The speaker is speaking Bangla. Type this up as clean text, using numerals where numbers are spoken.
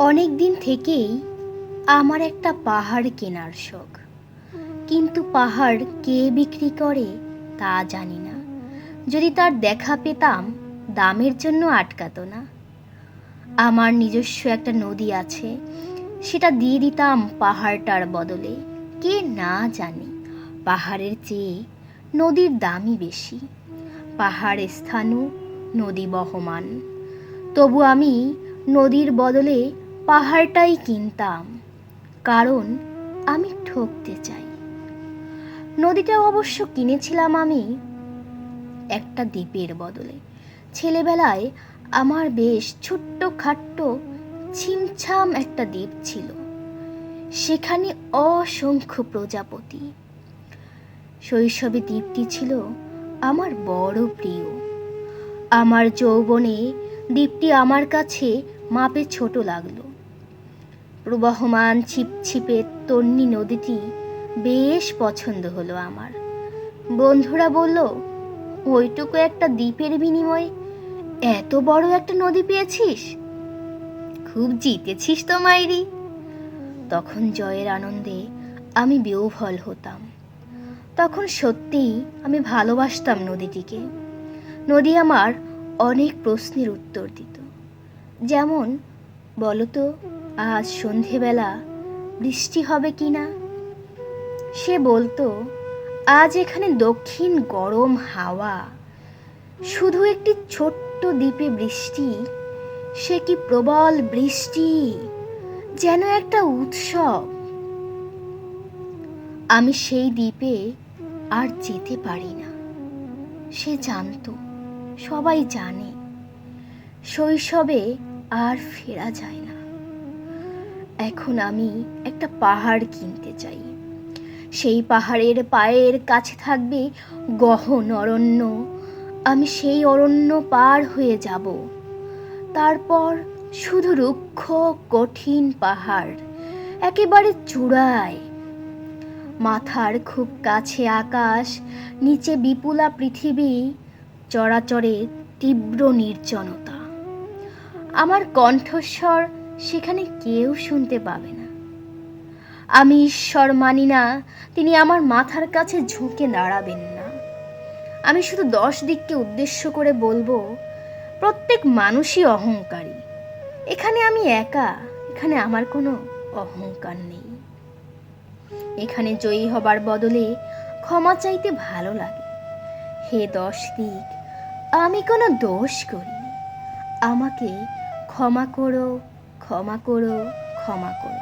অনেক দিন থেকেই আমার একটা পাহাড় কেনার শখ, কিন্তু পাহাড় কে বিক্রি করে তা জানি না। যদি তার দেখা পেতাম, দামের জন্য আটকাতো না। আমার নিজস্ব একটা নদী আছে, সেটা দিয়ে দিতাম পাহাড়টার বদলে। কে না জানে পাহাড়ের চেয়ে নদীর দামই বেশি। পাহাড় স্থানু, নদী বহমান, তবু আমি নদীর বদলে পাহাড়টাই কিনতাম, কারণ আমি ঠকতে চাই। নদীটা অবশ্য কিনেছিলাম আমি একটা দ্বীপের বদলে। ছেলেবেলায় আমার বেশ ছোট্ট খাট্ট ছিমছাম একটা দ্বীপ ছিল, সেখানে অসংখ্য প্রজাপতি। শৈশবে দ্বীপটি ছিল আমার বড় প্রিয়। আমার যৌবনে দ্বীপটি আমার কাছে মাপে ছোট লাগলো। প্রবহমান ছিপছিপে তন্বী নদীটি বেশ পছন্দ হলো আমার। বন্ধুরা বলল, ওইটুকু একটা দ্বীপের বিনিময়ে এত বড় একটা নদী পেয়েছিস, খুব জিতেছিস তো মাইরি। তখন জয়ের আনন্দে আমি বিহ্বল হতাম। তখন সত্যিই আমি ভালোবাসতাম নদীটিকে। নদী আমার অনেক প্রশ্নের উত্তর দিত, যেমন, বলতো আজ সন্ধেবেলা বৃষ্টি হবে কি না। সে বলতো, আজ এখানে দক্ষিণ গরম হাওয়া, শুধু একটি ছোট্ট দ্বীপে বৃষ্টি, সে কি প্রবল বৃষ্টি, যেন একটা উৎসব। আমি সেই দ্বীপে আর যেতে পারি না। সে জানতো, সবাই জানে, শৈশবে আর ফেরা যায় না। এখন আমি একটা পাহাড় কিনতে চাই। সেই পাহাড়ের পায়ের কাছে থাকবে গহন অরণ্য। আমি সেই অরণ্য পার হয়ে যাব। তারপর শুধু রুক্ষ কঠিন পাহাড়, একেবারে চূড়ায়। মাথার খুব কাছে আকাশ, নিচে বিপুলা পৃথিবী, চরাচরে তীব্র নির্জনতা। আমার কণ্ঠস্বর সেখানে কেউ শুনতে পাবে না। আমি ঈশ্বর মানি না, তিনি আমার মাথার কাছে ঝুঁকে দাঁড়াবেন না। আমি শুধু 10 দিককে উদ্দেশ্য করে বলবো, প্রত্যেক মানুষই অহংকারী। এখানে আমি একা, এখানে আমার কোনো অহংকার নেই। এখানে জয়ী হবার বদলে ক্ষমা চাইতে ভালো লাগে। হে 10 দিক, আমি কোনো দোষ করিনি, আমাকে ক্ষমা করো, ক্ষমা করো, ক্ষমা করো।